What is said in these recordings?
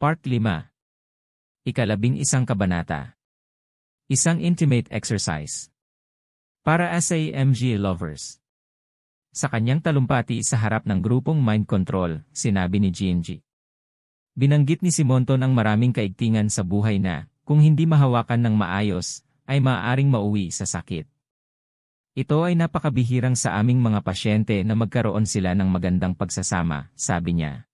Part 5. Ika-11 kabanata. Isang intimate exercise. Para SAMG lovers. Sa kanyang talumpati sa harap ng grupong Mind Control, sinabi ni GNG. Binanggit ni Simonton ang maraming kaigtingan sa buhay na, kung hindi mahawakan ng maayos, ay maaaring mauwi sa sakit. Ito ay napakabihirang sa aming mga pasyente na magkaroon sila ng magandang pagsasama, sabi niya.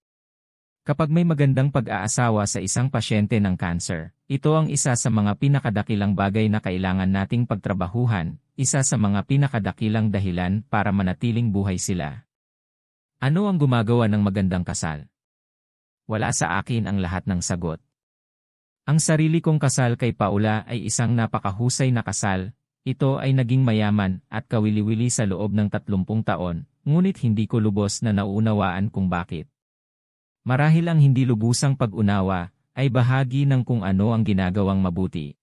Kapag may magandang pag-aasawa sa isang pasyente ng cancer, ito ang isa sa mga pinakadakilang bagay na kailangan nating pagtrabahuhan, isa sa mga pinakadakilang dahilan para manatiling buhay sila. Ano ang gumagawa ng magandang kasal? Wala sa akin ang lahat ng sagot. Ang sarili kong kasal kay Paula ay isang napakahusay na kasal. Ito ay naging mayaman at kawili-wili sa loob ng 30 taon, ngunit hindi ko lubos na naunawaan kung bakit. Marahil ang hindi lubusang pag-unawa ay bahagi ng kung ano ang ginagawang mabuti.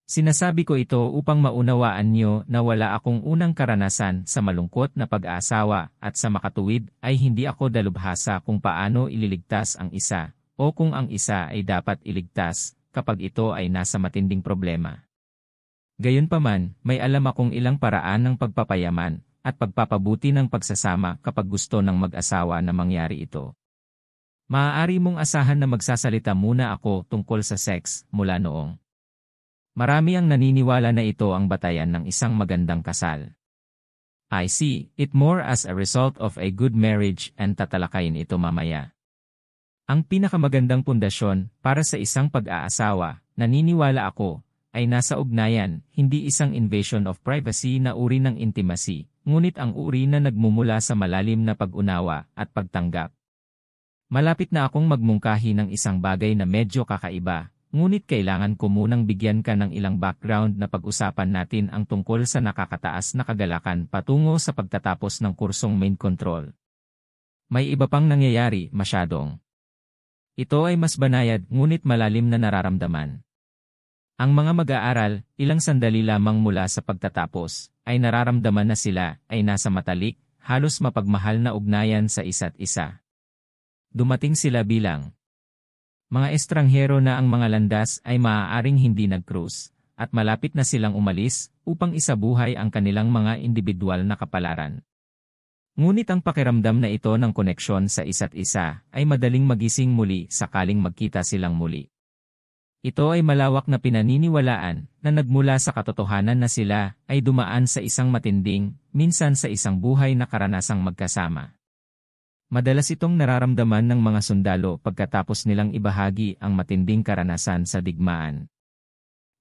Sinasabi ko ito upang maunawaan niyo na wala akong unang karanasan sa malungkot na pag-aasawa at sa makatuwid ay hindi ako dalubhasa kung paano ililigtas ang isa o kung ang isa ay dapat iligtas kapag ito ay nasa matinding problema. Gayunpaman, may alam akong ilang paraan ng pagpapayaman at pagpapabuti ng pagsasama kapag gusto ng mag-asawa na mangyari ito. Maaari mong asahan na magsasalita muna ako tungkol sa sex mula noong. Marami ang naniniwala na ito ang batayan ng isang magandang kasal. I see it more as a result of a good marriage and tatalakayin ito mamaya. Ang pinakamagandang pundasyon para sa isang pag-aasawa, naniniwala ako, ay nasa ugnayan, hindi isang invasion of privacy na uri ng intimacy, ngunit ang uri na nagmumula sa malalim na pag-unawa at pagtanggap. Malapit na akong magmungkahi ng isang bagay na medyo kakaiba, ngunit kailangan ko munang bigyan ka ng ilang background na pag-usapan natin ang tungkol sa nakakataas na kagalakan patungo sa pagtatapos ng kursong Mind Control. May iba pang nangyayari masyadong. Ito ay mas banayad ngunit malalim na nararamdaman. Ang mga mag-aaral, ilang sandali lamang mula sa pagtatapos, ay nararamdaman na sila ay nasa matalik, halos mapagmahal na ugnayan sa isa't isa. Dumating sila bilang mga estranghero na ang mga landas ay maaaring hindi nag-cruise, at malapit na silang umalis upang isabuhay ang kanilang mga individual na kapalaran. Ngunit ang pakiramdam na ito ng koneksyon sa isa't isa ay madaling magising muli sakaling magkita silang muli. Ito ay malawak na pinaniniwalaan na nagmula sa katotohanan na sila ay dumaan sa isang matinding, minsan sa isang buhay na karanasang magkasama. Madalas itong nararamdaman ng mga sundalo pagkatapos nilang ibahagi ang matinding karanasan sa digmaan.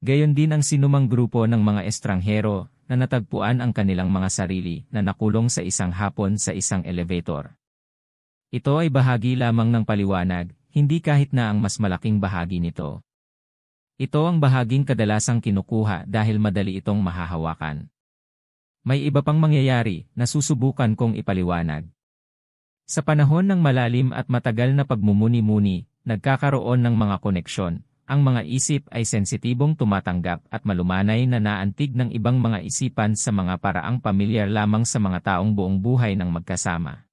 Gayon din ang sinumang grupo ng mga estranghero na natagpuan ang kanilang mga sarili na nakulong sa isang hapon sa isang elevator. Ito ay bahagi lamang ng paliwanag, hindi kahit na ang mas malaking bahagi nito. Ito ang bahaging kadalasang kinukuha dahil madali itong mahahawakan. May iba pang mangyayari na susubukan kong ipaliwanag. Sa panahon ng malalim at matagal na pagmumuni-muni, nagkakaroon ng mga koneksyon, ang mga isip ay sensitibong tumatanggap at malumanay na naantig ng ibang mga isipan sa mga paraang pamilyar lamang sa mga taong buong buhay ng magkasama.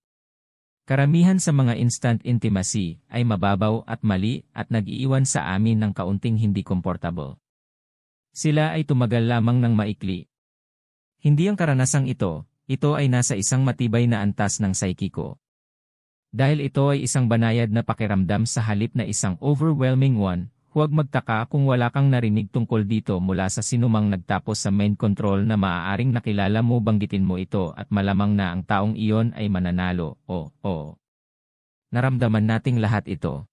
Karamihan sa mga instant intimacy ay mababaw at mali at nag-iiwan sa amin ng kaunting hindi komportable. Sila ay tumagal lamang ng maikli. Hindi ang karanasang ito ay nasa isang matibay na antas ng psyche ko. Dahil ito ay isang banayad na pakiramdam sa halip na isang overwhelming one, huwag magtaka kung wala kang narinig tungkol dito mula sa sinumang nagtapos sa Mind Control na maaaring nakilala mo, banggitin mo ito at malamang na ang taong iyon ay mananalo. Naramdaman nating lahat ito.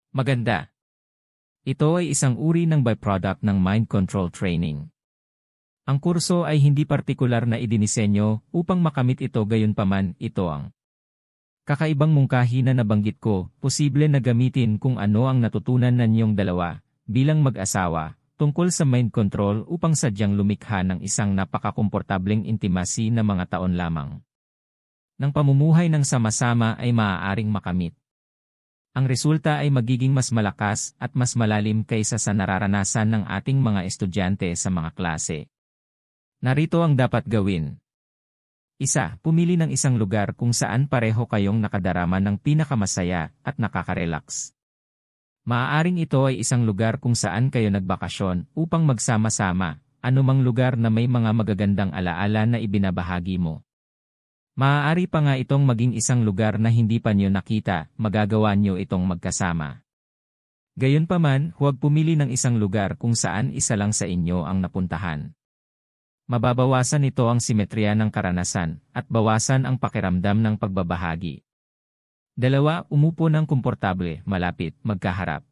Maganda. Ito ay isang uri ng byproduct ng Mind Control training. Ang kurso ay hindi partikular na idinisenyo upang makamit ito, gayunpaman ito ang kakaibang mungkahi na nabanggit ko, posible na gamitin kung ano ang natutunan ninyong dalawa, bilang mag-asawa, tungkol sa Mind Control upang sadyang lumikha ng isang napakakomportableng intimacy na mga taon lamang. Ng pamumuhay ng sama-sama ay maaaring makamit. Ang resulta ay magiging mas malakas at mas malalim kaysa sa nararanasan ng ating mga estudyante sa mga klase. Narito ang dapat gawin. 1. Pumili ng isang lugar kung saan pareho kayong nakadarama ng pinakamasaya at nakaka-relax. Maaaring ito ay isang lugar kung saan kayo nagbakasyon upang magsama-sama, anumang lugar na may mga magagandang alaala na ibinabahagi mo. Maaari pa nga itong maging isang lugar na hindi pa nyo nakita, magagawa nyo itong magkasama. Gayunpaman, huwag pumili ng isang lugar kung saan isa lang sa inyo ang napuntahan. Mababawasan ito ang simetriya ng karanasan at bawasan ang pakiramdam ng pagbabahagi. 2. Umupo ng komportable, malapit, magkaharap.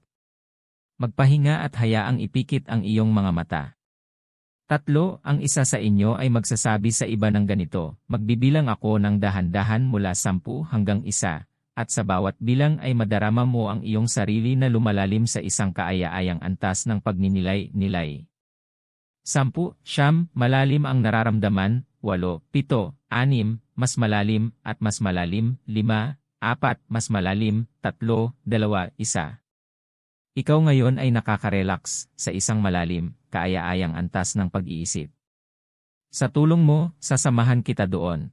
Magpahinga at hayaang ipikit ang iyong mga mata. 3. Ang isa sa inyo ay magsasabi sa iba ng ganito, magbibilang ako ng dahan-dahan mula 10 hanggang 1, at sa bawat bilang ay madarama mo ang iyong sarili na lumalalim sa isang kaaya-ayang antas ng pagninilay-nilay. 10, siyam, malalim ang nararamdaman, 8, 7, 6, mas malalim at mas malalim, 5, 4, mas malalim, 3, 2, 1. Ikaw ngayon ay nakaka-relax sa isang malalim, kaaya-ayang antas ng pag-iisip. Sa tulong mo, sasamahan kita doon.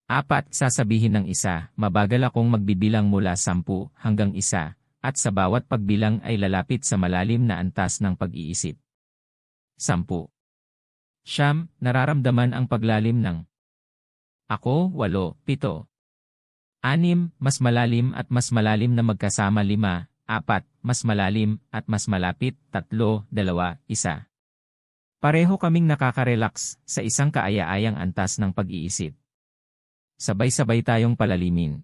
4, sasabihin ng isa, mabagal akong magbibilang mula 10 hanggang 1, at sa bawat pagbilang ay lalapit sa malalim na antas ng pag-iisip. 10. Siyam, nararamdaman ang paglalim ng ako, 8, 7. 6, mas malalim at mas malalim na magkasama 5, 4, mas malalim at mas malapit 3, 2, 1. Pareho kaming nakaka-relax sa isang kaaya-ayang antas ng pag-iisip. Sabay-sabay tayong palalimin.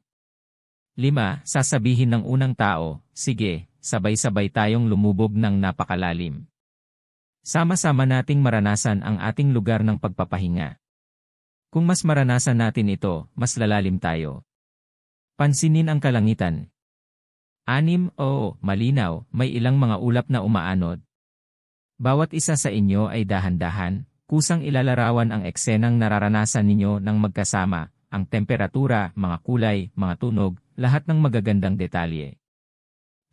5, sasabihin ng unang tao, sige, sabay-sabay tayong lumubog ng napakalalim. Sama-sama nating maranasan ang ating lugar ng pagpapahinga. Kung mas maranasan natin ito, mas lalalim tayo. Pansinin ang kalangitan. 6, oo, malinaw, may ilang mga ulap na umaanod. Bawat isa sa inyo ay dahan-dahan, kusang ilalarawan ang eksenang nararanasan ninyo ng magkasama, ang temperatura, mga kulay, mga tunog, lahat ng magagandang detalye.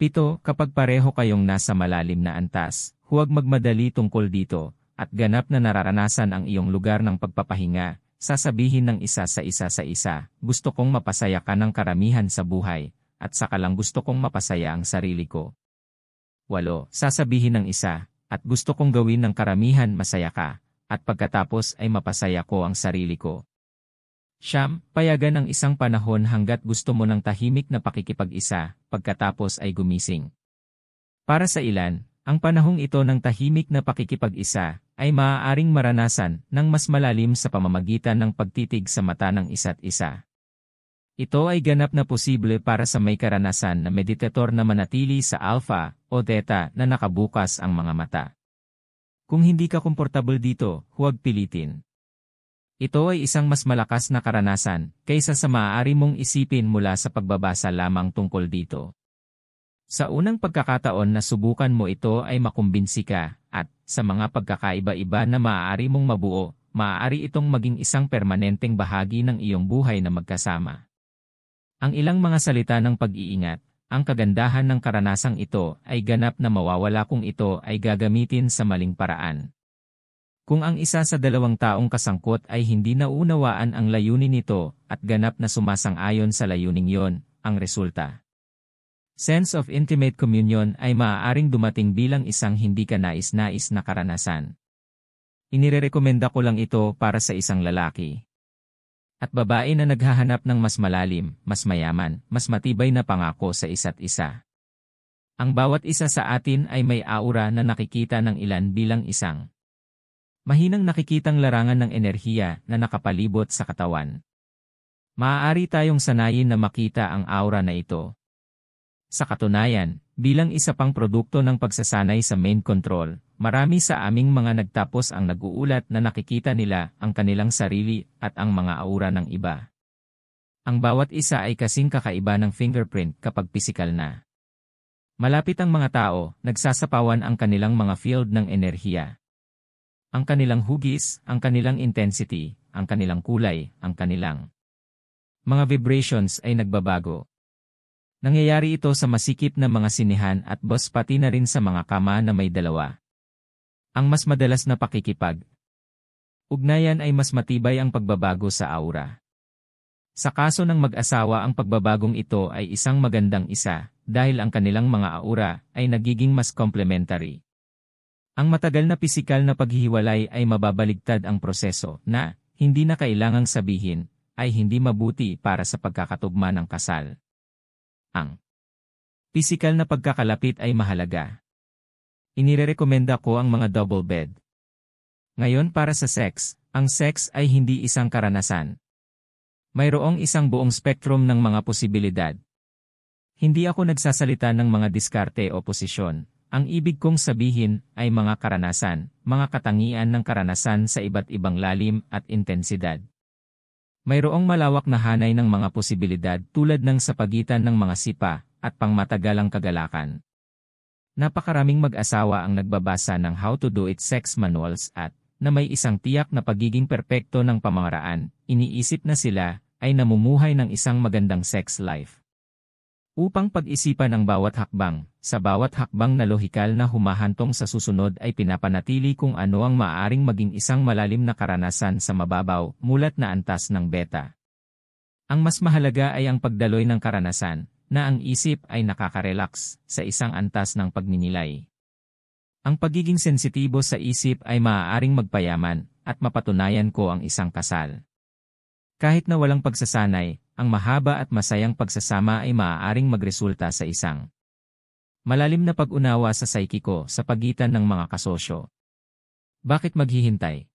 7, kapag pareho kayong nasa malalim na antas, huwag magmadali tungkol dito, at ganap na nararanasan ang iyong lugar ng pagpapahinga, sasabihin ng isa sa isa, gusto kong mapasaya ka ng karamihan sa buhay, at saka lang gusto kong mapasaya ang sarili ko. 8, sasabihin ng isa, at gusto kong gawin ng karamihan masaya ka, at pagkatapos ay mapasaya ko ang sarili ko. 9, payagan ang isang panahon hanggat gusto mo ng tahimik na pakikipag-isa, pagkatapos ay gumising. Para sa ilan, ang panahong ito ng tahimik na pakikipag-isa ay maaaring maranasan ng mas malalim sa pamamagitan ng pagtitig sa mata ng isa't isa. Ito ay ganap na posible para sa may karanasan na meditator na manatili sa alpha o theta na nakabukas ang mga mata. Kung hindi ka komportable dito, huwag pilitin. Ito ay isang mas malakas na karanasan kaysa sa maaari mong isipin mula sa pagbabasa lamang tungkol dito. Sa unang pagkakataon na subukan mo ito ay makumbinsi ka, at sa mga pagkakaiba-iba na maaari mong mabuo, maaari itong maging isang permanenteng bahagi ng iyong buhay na magkasama. Ang ilang mga salita ng pag-iingat, ang kagandahan ng karanasang ito ay ganap na mawawala kung ito ay gagamitin sa maling paraan. Kung ang isa sa dalawang taong kasangkot ay hindi naunawaan ang layunin nito at ganap na sumasang-ayon sa layuning yon, ang resulta. Sense of intimate communion ay maaaring dumating bilang isang hindi ka nais-nais na karanasan. Inirerekomenda ko lang ito para sa isang lalaki at babae na naghahanap ng mas malalim, mas mayaman, mas matibay na pangako sa isa't isa. Ang bawat isa sa atin ay may aura na nakikita ng ilan bilang isang mahinang nakikitang larangan ng enerhiya na nakapalibot sa katawan. Maaari tayong sanayin na makita ang aura na ito. Sa katunayan, bilang isa pang produkto ng pagsasanay sa main control, marami sa aming mga nagtapos ang nag-uulat na nakikita nila ang kanilang sarili at ang mga aura ng iba. Ang bawat isa ay kasing kakaiba ng fingerprint kapag pisikal na. Malapit ang mga tao, nagsasapawan ang kanilang mga field ng enerhiya. Ang kanilang hugis, ang kanilang intensity, ang kanilang kulay, ang kanilang mga vibrations ay nagbabago. Nangyayari ito sa masikip na mga sinihan at boss pati na rin sa mga kama na may dalawa. Ang mas madalas na pakikipag ugnayan ay mas matibay ang pagbabago sa aura. Sa kaso ng mag-asawa ang pagbabagong ito ay isang magandang isa, dahil ang kanilang mga aura ay nagiging mas complementary. Ang matagal na pisikal na paghihiwalay ay mababaligtad ang proseso na, hindi na kailangang sabihin, ay hindi mabuti para sa pagkakatugma ng kasal. Ang pisikal na pagkakalapit ay mahalaga. Inirekomenda ko ang mga double bed. Ngayon para sa sex, ang sex ay hindi isang karanasan. Mayroong isang buong spektrum ng mga posibilidad. Hindi ako nagsasalita ng mga diskarte o posisyon. Ang ibig kong sabihin ay mga karanasan, mga katangian ng karanasan sa iba't ibang lalim at intensidad. Mayroong malawak na hanay ng mga posibilidad tulad ng sa pagitan ng mga sipa at pangmatagalang kagalakan. Napakaraming mag-asawa ang nagbabasa ng How to Do It sex manuals at, na may isang tiyak na pagiging perpekto ng pamamaraan, iniisip na sila ay namumuhay ng isang magandang sex life. Upang pag-isipan ang bawat hakbang, sa bawat hakbang na lohikal na humahantong sa susunod ay pinapanatili kung ano ang maaaring maging isang malalim na karanasan sa mababaw, mulat na antas ng beta. Ang mas mahalaga ay ang pagdaloy ng karanasan, na ang isip ay nakaka-relax sa isang antas ng pagninilay. Ang pagiging sensitibo sa isip ay maaaring magpayaman at mapatunayan ko ang isang kasal. Kahit na walang pagsasanay, ang mahaba at masayang pagsasama ay maaaring magresulta sa isang malalim na pag-unawa sa saikiko sa pagitan ng mga kasosyo. Bakit maghihintay?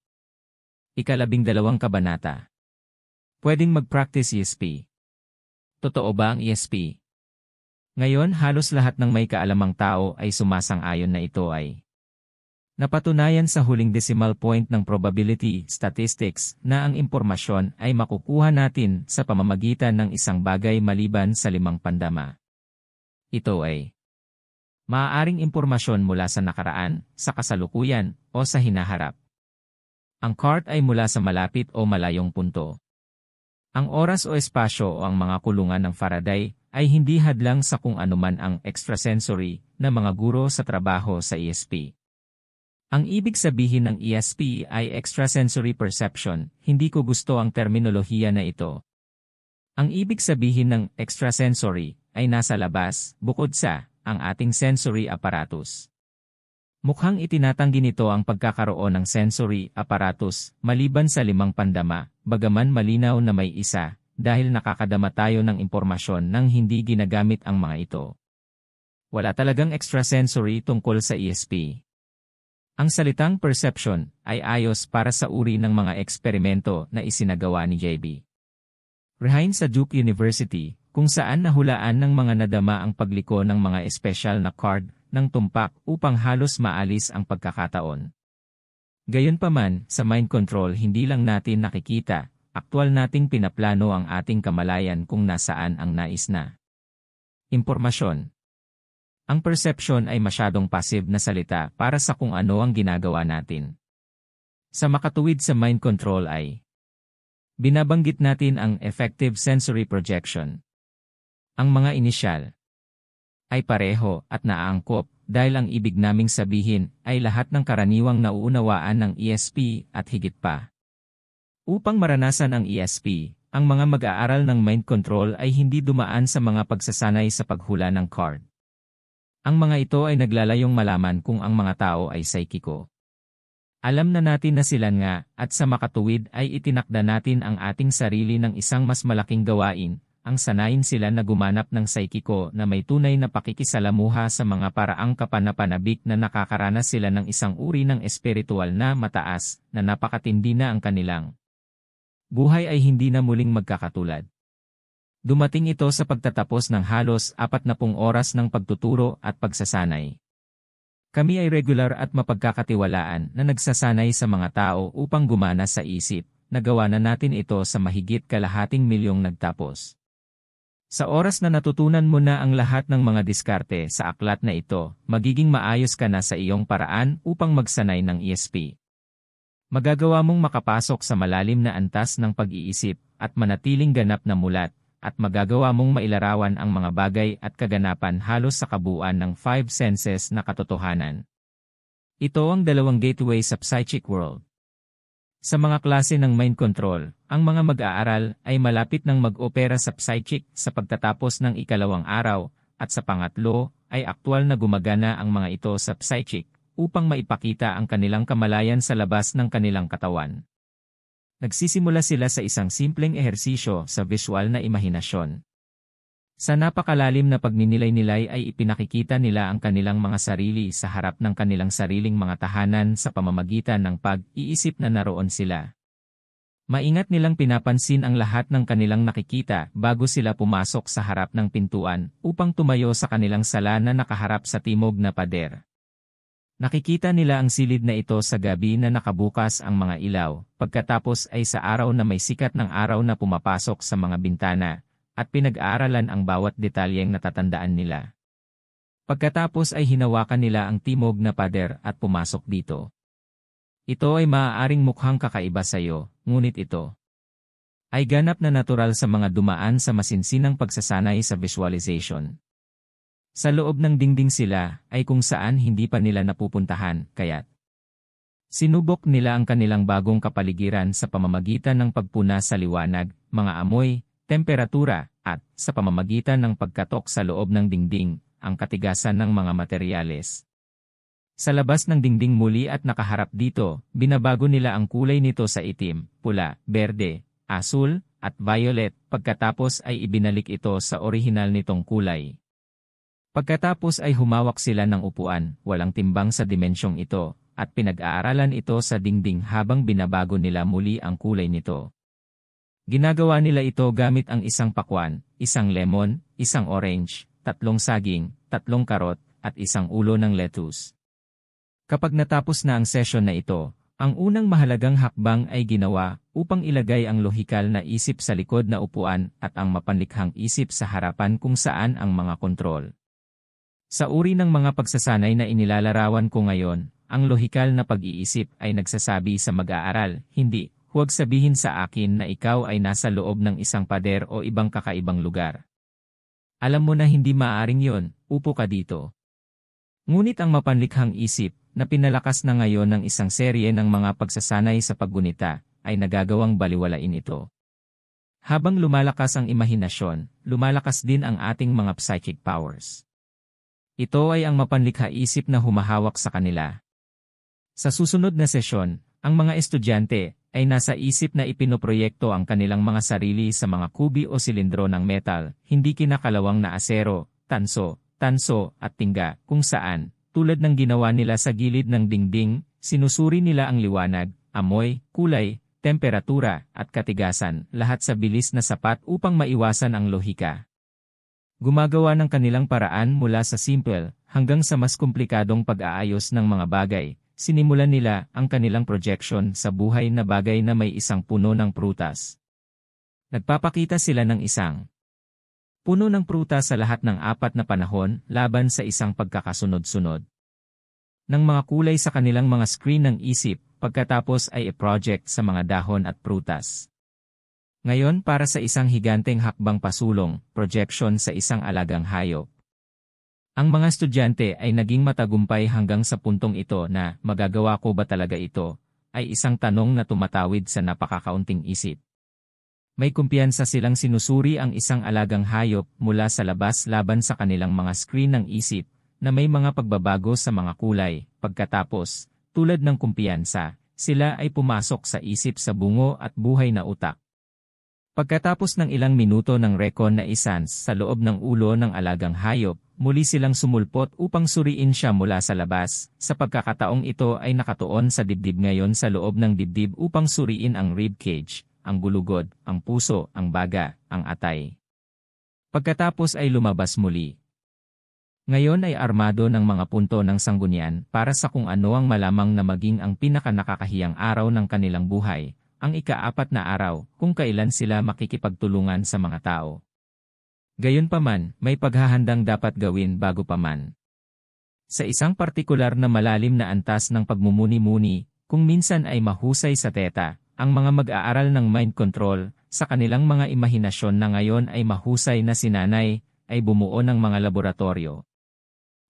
12 kabanata. Pwedeng mag-practice ESP. Totoo ba ang ESP? Ngayon halos lahat ng may kaalamang tao ay sumasang-ayon na ito ay napatunayan sa huling decimal point ng probability statistics na ang impormasyon ay makukuha natin sa pamamagitan ng isang bagay maliban sa 5 pandama. Ito ay maaaring impormasyon mula sa nakaraan, sa kasalukuyan, o sa hinaharap. Ang cart ay mula sa malapit o malayong punto. Ang oras o espasyo o ang mga kulungan ng Faraday ay hindi hadlang sa kung anuman ang extrasensory na mga guro sa trabaho sa ESP. Ang ibig sabihin ng ESP ay extrasensory perception, hindi ko gusto ang terminolohiya na ito. Ang ibig sabihin ng extrasensory ay nasa labas, bukod sa, ang ating sensory apparatus. Mukhang itinatanggi nito ang pagkakaroon ng sensory apparatus maliban sa 5 pandama, bagaman malinaw na may isa, dahil nakakadama tayo ng impormasyon nang hindi ginagamit ang mga ito. Wala talagang extrasensory tungkol sa ESP. Ang salitang perception ay ayos para sa uri ng mga eksperimento na isinagawa ni J.B. Rehain sa Duke University, kung saan nahulaan ng mga nadama ang pagliko ng mga espesyal na card ng tumpak upang halos maalis ang pagkakataon. Gayunpaman, sa mind control hindi lang natin nakikita, aktwal nating pinaplano ang ating kamalayan kung nasaan ang nais na impormasyon. Ang perception ay masyadong passive na salita para sa kung ano ang ginagawa natin. Sa makatuwid sa mind control ay binabanggit natin ang effective sensory projection. Ang mga inisyal ay pareho at naaangkop dahil ang ibig naming sabihin ay lahat ng karaniwang nauunawaan ng ESP at higit pa. Upang maranasan ang ESP, ang mga mag-aaral ng mind control ay hindi dumaan sa mga pagsasanay sa paghula ng card. Ang mga ito ay naglalayong malaman kung ang mga tao ay psychico. Alam na natin na sila nga at sa makatuwid ay itinakda natin ang ating sarili ng isang mas malaking gawain, ang sanayin sila na gumanap ng psychico na may tunay na pakikisalamuha sa mga paraang kapanapanabik na nakakaranas sila ng isang uri ng espiritual na mataas na napakatindi na ang kanilang buhay ay hindi na muling magkakatulad. Dumating ito sa pagtatapos ng halos 40 oras ng pagtuturo at pagsasanay. Kami ay regular at mapagkakatiwalaan na nagsasanay sa mga tao upang gumana sa isip, nagawa na natin ito sa mahigit 250,000 nagtapos. Sa oras na natutunan mo na ang lahat ng mga diskarte sa aklat na ito, magiging maayos ka na sa iyong paraan upang magsanay ng ESP. Magagawa mong makapasok sa malalim na antas ng pag-iisip at manatiling ganap na mulat, at magagawa mong mailarawan ang mga bagay at kaganapan halos sa kabuuan ng 5 senses na katotohanan. Ito ang 2 gateway sa psychic world. Sa mga klase ng mind control, ang mga mag-aaral ay malapit ng mag-opera sa psychic sa pagtatapos ng ikalawang araw, at sa pangatlo, ay aktwal na gumagana ang mga ito sa psychic, upang maipakita ang kanilang kamalayan sa labas ng kanilang katawan. Nagsisimula sila sa isang simpleng ehersisyo sa visual na imahinasyon. Sa napakalalim na pagninilay-nilay ay ipinakikita nila ang kanilang mga sarili sa harap ng kanilang sariling mga tahanan sa pamamagitan ng pag-iisip na naroon sila. Maingat nilang pinapansin ang lahat ng kanilang nakikita bago sila pumasok sa harap ng pintuan upang tumayo sa kanilang sala na nakaharap sa timog na pader. Nakikita nila ang silid na ito sa gabi na nakabukas ang mga ilaw, pagkatapos ay sa araw na may sikat ng araw na pumapasok sa mga bintana, at pinag-aaralan ang bawat detalyeng natatandaan nila. Pagkatapos ay hinawakan nila ang timog na pader at pumasok dito. Ito ay maaaring mukhang kakaiba sa iyo, ngunit ito ay ganap na natural sa mga dumaan sa masinsinang pagsasanay sa visualization. Sa loob ng dingding sila ay kung saan hindi pa nila napupuntahan, kaya't sinubok nila ang kanilang bagong kapaligiran sa pamamagitan ng pagpuna sa liwanag, mga amoy, temperatura, at sa pamamagitan ng pagkatok sa loob ng dingding, ang katigasan ng mga materyales. Sa labas ng dingding muli at nakaharap dito, binabago nila ang kulay nito sa itim, pula, berde, asul, at violet, pagkatapos ay ibinalik ito sa orihinal nitong kulay. Pagkatapos ay humawak sila ng upuan, walang timbang sa dimensyong ito, at pinag-aaralan ito sa dingding habang binabago nila muli ang kulay nito. Ginagawa nila ito gamit ang isang pakwan, isang lemon, isang orange, 3 saging, 3 karot, at isang ulo ng lettuce. Kapag natapos na ang session na ito, ang unang mahalagang hakbang ay ginawa upang ilagay ang lohikal na isip sa likod na upuan at ang mapanlikhang isip sa harapan kung saan ang mga kontrol. Sa uri ng mga pagsasanay na inilalarawan ko ngayon, ang lohikal na pag-iisip ay nagsasabi sa mag-aaral, hindi, huwag sabihin sa akin na ikaw ay nasa loob ng isang pader o ibang kakaibang lugar. Alam mo na hindi maaaring yon, upo ka dito. Ngunit ang mapanlikhang isip, na pinalakas na ngayon ng isang serye ng mga pagsasanay sa paggunita, ay nagagawang baliwalain ito. Habang lumalakas ang imahinasyon, lumalakas din ang ating mga psychic powers. Ito ay ang mapanlikha isip na humahawak sa kanila. Sa susunod na sesyon, ang mga estudyante ay nasa isip na ipinoproyekto ang kanilang mga sarili sa mga kubi o silindro ng metal, hindi kinakalawang na asero, tanso, at tingga, kung saan, tulad ng ginawa nila sa gilid ng dingding, sinusuri nila ang liwanag, amoy, kulay, temperatura, at katigasan, lahat sa bilis na sapat upang maiwasan ang lohika. Gumagawa ng kanilang paraan mula sa simple, hanggang sa mas komplikadong pag-aayos ng mga bagay, sinimulan nila ang kanilang projection sa buhay na bagay na may isang puno ng prutas. Nagpapakita sila ng isang puno ng prutas sa lahat ng 4 na panahon laban sa isang pagkakasunod-sunod ng mga kulay sa kanilang mga screen ng isip, pagkatapos ay i-project sa mga dahon at prutas. Ngayon para sa isang higanteng hakbang pasulong, projection sa isang alagang hayop. Ang mga estudyante ay naging matagumpay hanggang sa puntong ito na magagawa ko ba talaga ito, ay isang tanong na tumatawid sa napakakaunting isip. May kumpiyansa silang sinusuri ang isang alagang hayop mula sa labas laban sa kanilang mga screen ng isip na may mga pagbabago sa mga kulay. Pagkatapos, tulad ng kumpiyansa, sila ay pumasok sa isip sa bungo at buhay na utak. Pagkatapos ng ilang minuto ng recon na essence sa loob ng ulo ng alagang hayop, muli silang sumulpot upang suriin siya mula sa labas. Sa pagkakataong ito ay nakatuon sa dibdib ngayon sa loob ng dibdib upang suriin ang rib cage, ang gulugod, ang puso, ang baga, ang atay. Pagkatapos ay lumabas muli. Ngayon ay armado ng mga punto ng sanggunian para sa kung ano ang malamang na maging ang pinakanakakahiyang araw ng kanilang buhay, ang ika-4 na araw kung kailan sila makikipagtulungan sa mga tao. Gayunpaman, may paghahandang dapat gawin bago pa man. Sa isang partikular na malalim na antas ng pagmumuni-muni, kung minsan ay mahusay sa teta, ang mga mag-aaral ng mind control, sa kanilang mga imahinasyon na ngayon ay mahusay na sinanay, ay bumuo ng mga laboratorio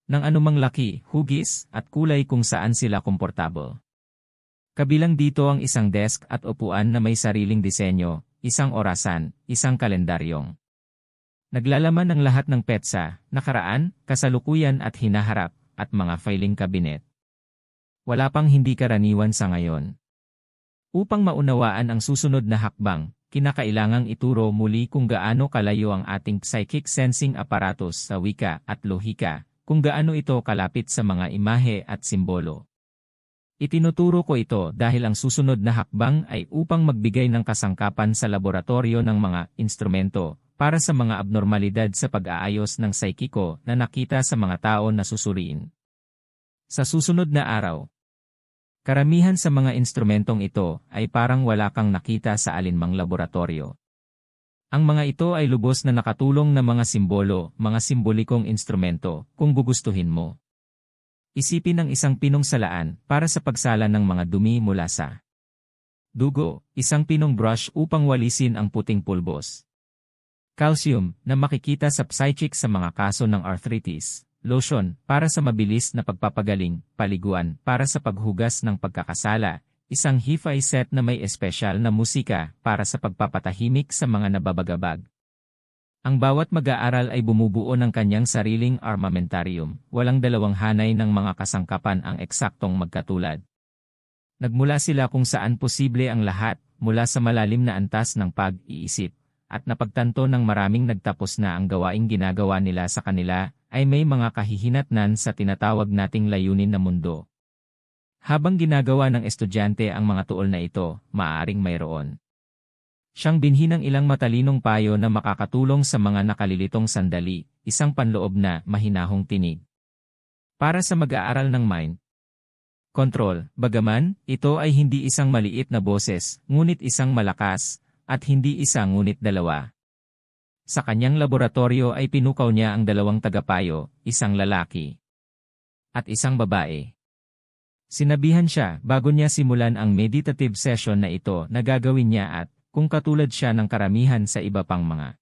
ng anumang laki, hugis, at kulay kung saan sila komportable. Kabilang dito ang isang desk at upuan na may sariling disenyo, isang orasan, isang kalendaryong naglalaman ng lahat ng petsa, nakaraan, kasalukuyan at hinaharap, at mga filing cabinet. Wala pang hindi karaniwan sa ngayon. Upang maunawaan ang susunod na hakbang, kinakailangang ituro muli kung gaano kalayo ang ating psychic sensing apparatus sa wika at lohika, kung gaano ito kalapit sa mga imahe at simbolo. Itinuturo ko ito dahil ang susunod na hakbang ay upang magbigay ng kasangkapan sa laboratorio ng mga instrumento para sa mga abnormalidad sa pag-aayos ng psikiko na nakita sa mga tao na susuriin. Sa susunod na araw, karamihan sa mga instrumentong ito ay parang wala kang nakita sa alinmang laboratorio. Ang mga ito ay lubos na nakatulong na mga simbolo, mga simbolikong instrumento, kung gugustuhin mo. Isipin ang isang pinong salaan para sa pagsala ng mga dumi mula sa dugo, isang pinong brush upang walisin ang puting pulbos. Calcium na makikita sa psychic sa mga kaso ng arthritis, lotion para sa mabilis na pagpapagaling, paliguan para sa paghugas ng pagkakasala, isang hi-fi set na may espesyal na musika para sa pagpapatahimik sa mga nababagabag. Ang bawat mag-aaral ay bumubuo ng kanyang sariling armamentarium, walang dalawang hanay ng mga kasangkapan ang eksaktong magkatulad. Nagmula sila kung saan posible ang lahat, mula sa malalim na antas ng pag-iisip, at napagtanto ng maraming nagtapos na ang gawaing ginagawa nila sa kanila, ay may mga kahihinatnan sa tinatawag nating layunin na mundo. Habang ginagawa ng estudyante ang mga tuol na ito, maaaring mayroon siyang binhi ng ilang matalinong payo na makakatulong sa mga nakalilitong sandali, isang panloob na mahinahong tinig. Para sa mag-aaral ng mind control, bagaman, ito ay hindi isang maliit na boses, ngunit isang malakas, at hindi isa ngunit dalawa. Sa kanyang laboratorio ay pinukaw niya ang dalawang tagapayo, isang lalaki at isang babae. Sinabihan siya bago niya simulan ang meditative session na ito na gagawin niya at, kung katulad siya ng karamihan sa iba pang mga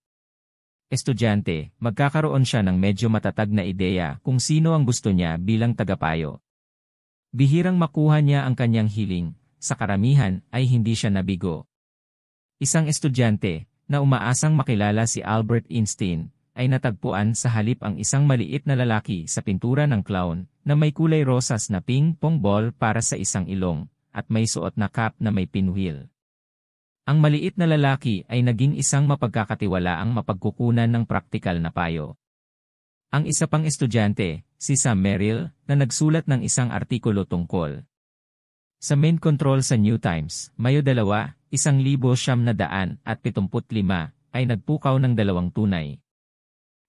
estudyante, magkakaroon siya ng medyo matatag na ideya kung sino ang gusto niya bilang tagapayo. Bihirang makuha niya ang kanyang hiling, sa karamihan ay hindi siya nabigo. Isang estudyante, na umaasang makilala si Albert Einstein, ay natagpuan sa halip ang isang maliit na lalaki sa pintura ng clown, na may kulay rosas na ping-pong ball para sa isang ilong, at may suot na cap na may pinwheel. Ang maliit na lalaki ay naging isang mapagkakatiwalaang mapagkukunan ng praktikal na payo. Ang isa pang estudyante, si Sam Merrill, na nagsulat ng isang artikulo tungkol sa main control sa New Times, Mayo 2, 1975, ay nagpukaw ng dalawang tunay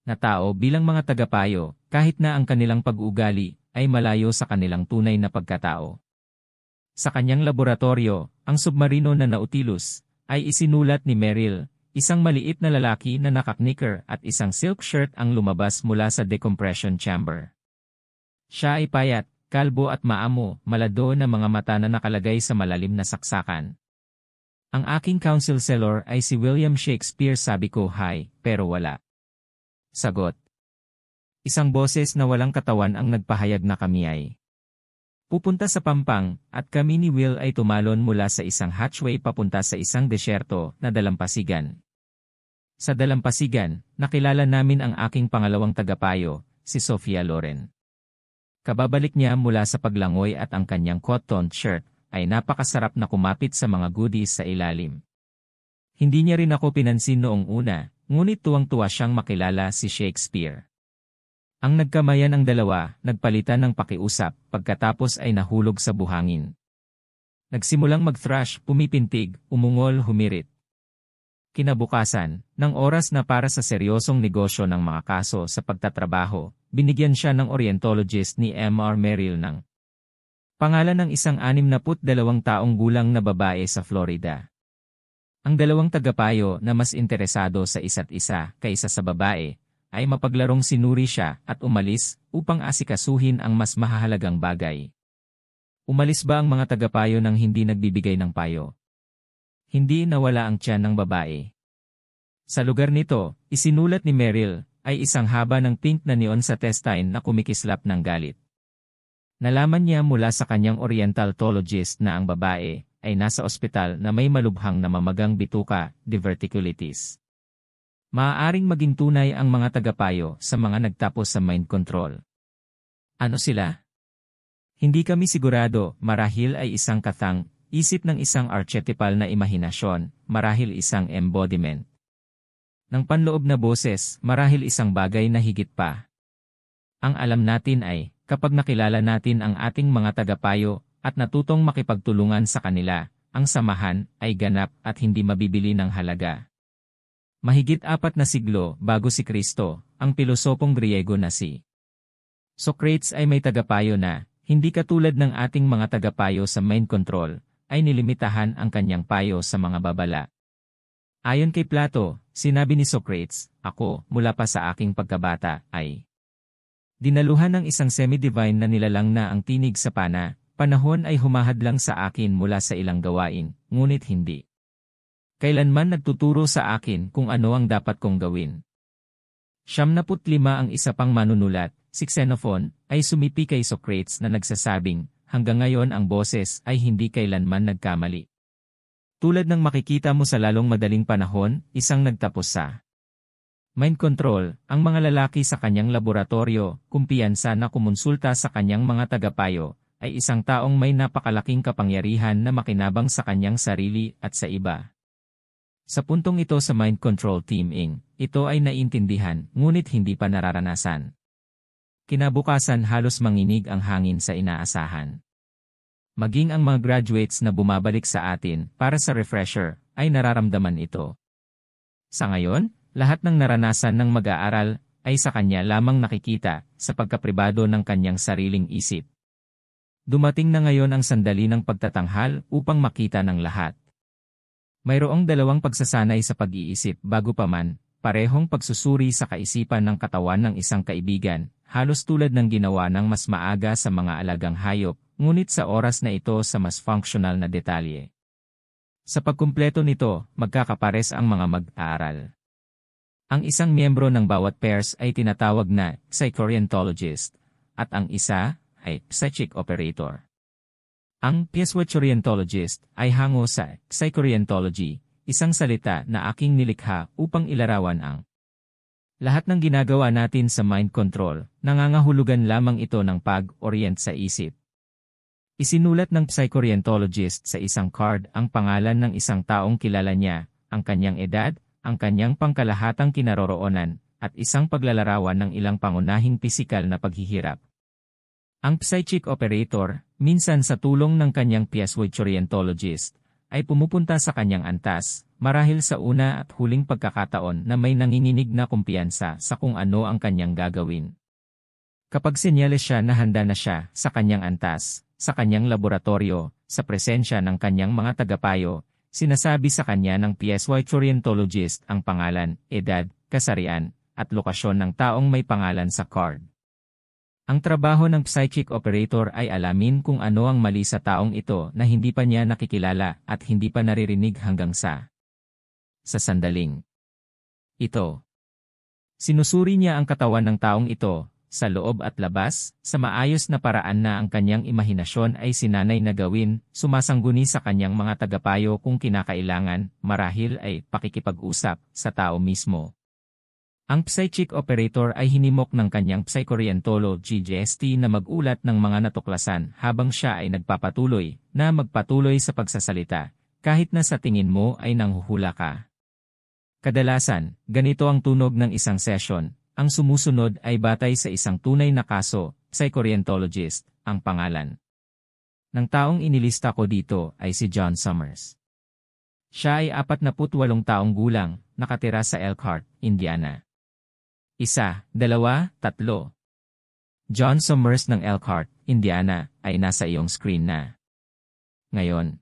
na tao bilang mga tagapayo, kahit na ang kanilang pag-uugali ay malayo sa kanilang tunay na pagkatao. Sa kanyang laboratorio, ang submarino na Nautilus ay isinulat ni Merrill, isang maliit na lalaki na nakaknicker at isang silk shirt ang lumabas mula sa decompression chamber. Siya ay payat, kalbo at maamo, malado na mga mata na nakalagay sa malalim na saksakan. Ang aking counsel seller ay si William Shakespeare, sabi ko, hi, pero wala sagot. Isang boses na walang katawan ang nagpahayag na kami ay pupunta sa Pampang, at kami ni Will ay tumalon mula sa isang hatchway papunta sa isang desyerto na dalampasigan. Sa dalampasigan, nakilala namin ang aking pangalawang tagapayo, si Sophia Loren. Kababalik niya mula sa paglangoy at ang kanyang cotton shirt ay napakasarap na kumapit sa mga goodies sa ilalim. Hindi niya rin ako pinansin noong una, ngunit tuwang-tuwa siyang makilala si Shakespeare. Ang nagkamayan ang dalawa, nagpalitan ng pakiusap, pagkatapos ay nahulog sa buhangin. Nagsimulang mag-thrash, pumipintig, umungol, humirit. Kinabukasan, ng oras na para sa seryosong negosyo ng mga kaso sa pagtatrabaho, binigyan siya ng orientologist ni M.R. Merrill ng pangalan ng isang 62 taong gulang na babae sa Florida. Ang dalawang tagapayo na mas interesado sa isa't isa kaysa sa babae, ay mapaglarong sinuri siya at umalis upang asikasuhin ang mas mahahalagang bagay. Umalis ba ang mga tagapayo nang hindi nagbibigay ng payo? Hindi nawala ang tiyan ng babae. Sa lugar nito, isinulat ni Merrill, ay isang haba ng pink na neon sa testine na kumikislap ng galit. Nalaman niya mula sa kanyang orientalologist na ang babae ay nasa ospital na may malubhang na mamagang bituka, diverticulitis. Maaaring maging tunay ang mga tagapayo sa mga nagtapos sa mind control. Ano sila? Hindi kami sigurado, marahil ay isang kathang, isip ng isang archetypal na imahinasyon, marahil isang embodiment ng panloob na boses, marahil isang bagay na higit pa. Ang alam natin ay, kapag nakilala natin ang ating mga tagapayo at natutong makipagtulungan sa kanila, ang samahan ay ganap at hindi mabibili ng halaga. Mahigit 4 na siglo bago si Kristo, ang pilosopong Griego na si Socrates ay may tagapayo na, hindi katulad ng ating mga tagapayo sa mind control, ay nilimitahan ang kanyang payo sa mga babala. Ayon kay Plato, sinabi ni Socrates, ako, mula pa sa aking pagkabata, ay dinaluhan ng isang semi-divine na nilalang na ang tinig sa pana, panahon ay humahadlang sa akin mula sa ilang gawain, ngunit hindi kailanman nagtuturo sa akin kung ano ang dapat kong gawin. 75 ang isa pang manunulat, si Xenophon, ay sumipi kay Socrates na nagsasabing, hanggang ngayon ang boses ay hindi kailanman nagkamali. Tulad ng makikita mo sa lalong madaling panahon, isang nagtapos sa mind control, ang mga lalaki sa kanyang laboratorio, kumpiyansa na kumonsulta sa kanyang mga tagapayo, ay isang taong may napakalaking kapangyarihan na makinabang sa kanyang sarili at sa iba. Sa puntong ito sa mind control teaming, ito ay naiintindihan, ngunit hindi pa nararanasan. Kinabukasan halos manginig ang hangin sa inaasahan. Maging ang mga graduates na bumabalik sa atin para sa refresher, ay nararamdaman ito. Sa ngayon, lahat ng naranasan ng mag-aaral ay sa kanya lamang nakikita sa pagkapribado ng kanyang sariling isip. Dumating na ngayon ang sandali ng pagtatanghal upang makita ng lahat. Mayroong dalawang pagsasanay sa pag-iisip bago pa man, parehong pagsusuri sa kaisipan ng katawan ng isang kaibigan, halos tulad ng ginawa ng mas maaga sa mga alagang hayop, ngunit sa oras na ito sa mas functional na detalye. Sa pagkumpleto nito, magkakapares ang mga mag-aaral. Ang isang miyembro ng bawat pairs ay tinatawag na psychorientologist, at ang isa ay psychic operator. Ang psychorientologist ay hango sa psychorientology, isang salita na aking nilikha upang ilarawan ang lahat ng ginagawa natin sa mind control, nangangahulugan lamang ito ng pag-orient sa isip. Isinulat ng psychorientologist sa isang card ang pangalan ng isang taong kilala niya, ang kanyang edad, ang kanyang pangkalahatang kinaroroonan, at isang paglalarawan ng ilang pangunahing pisikal na paghihirap. Ang psychic operator, minsan sa tulong ng kanyang psychorientologist, ay pumupunta sa kanyang antas, marahil sa una at huling pagkakataon na may nanginginig na kumpiyansa sa kung ano ang kanyang gagawin. Kapag senyales siya na handa na siya sa kanyang antas, sa kanyang laboratorio, sa presensya ng kanyang mga tagapayo, sinasabi sa kanya ng psychorientologist ang pangalan, edad, kasarian, at lokasyon ng taong may pangalan sa card. Ang trabaho ng psychic operator ay alamin kung ano ang mali sa taong ito na hindi pa niya nakikilala at hindi pa naririnig hanggang sa sandaling ito. Sinusuri niya ang katawan ng taong ito, sa loob at labas, sa maayos na paraan na ang kanyang imahinasyon ay sinanay na gawin, sumasangguni sa kanyang mga tagapayo kung kinakailangan, marahil ay pakikipag-usap sa tao mismo. Ang psychic operator ay hinimok ng kanyang psychorientologist na mag-ulat ng mga natuklasan habang siya ay nagpapatuloy na magpatuloy sa pagsasalita, kahit na sa tingin mo ay nanghuhula ka. Kadalasan, ganito ang tunog ng isang session. Ang sumusunod ay batay sa isang tunay na kaso, psychorientologist, ang pangalan ng taong inilista ko dito ay si John Summers. Siya ay 48 taong gulang, nakatira sa Elkhart, Indiana. 1, 2, 3. John Summers ng Elkhart, Indiana, ay nasa iyong screen na. Ngayon,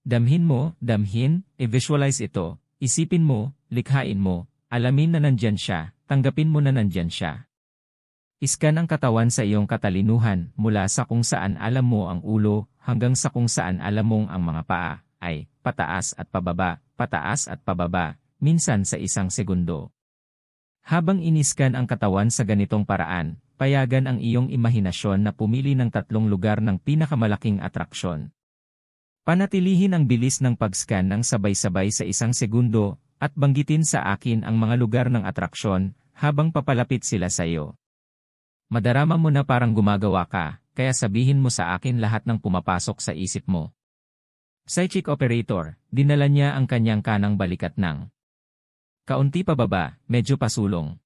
damhin, i-visualize ito, isipin mo, likhain mo, alamin na nandyan siya, tanggapin mo na nandyan siya. Iskan ang katawan sa iyong katalinuhan mula sa kung saan alam mo ang ulo hanggang sa kung saan alam mong ang mga paa ay pataas at pababa, minsan sa isang segundo. Habang iniskan ang katawan sa ganitong paraan, payagan ang iyong imahinasyon na pumili ng 3 lugar ng pinakamalaking atraksyon. Panatilihin ang bilis ng pag-scan ng sabay-sabay sa 1 segundo at banggitin sa akin ang mga lugar ng atraksyon habang papalapit sila sa iyo. Madarama mo na parang gumagawa ka, kaya sabihin mo sa akin lahat ng pumapasok sa isip mo. Psychic operator, dinala niya ang kanyang kanang balikat ng kaunti pababa, medyo pasulong.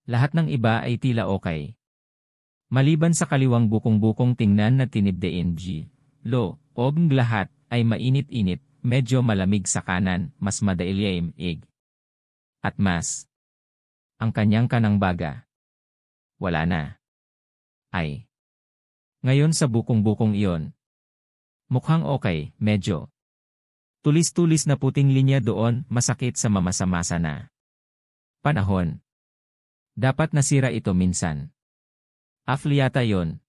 Lahat ng iba ay tila okay. Maliban sa kaliwang bukong-bukong tingnan na tinibdein G. Lo, lahat ay mainit-init, medyo malamig sa kanan, mas madailyim-ig. At mas. Ang kanyang kanang baga. Wala na. Ay. Ngayon sa bukong-bukong iyon. Mukhang okay, medyo. Tulis-tulis na puting linya doon, masakit sa mamasa-masa na. Panahon. Dapat nasira ito minsan. Afliata yon.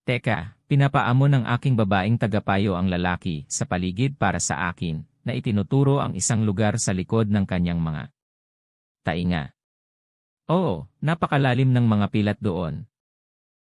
Teka, pinapaamo ng aking babaeng tagapayo ang lalaki sa paligid para sa akin, na itinuturo ang isang lugar sa likod ng kanyang mga tainga. Oo, napakalalim ng mga pilat doon.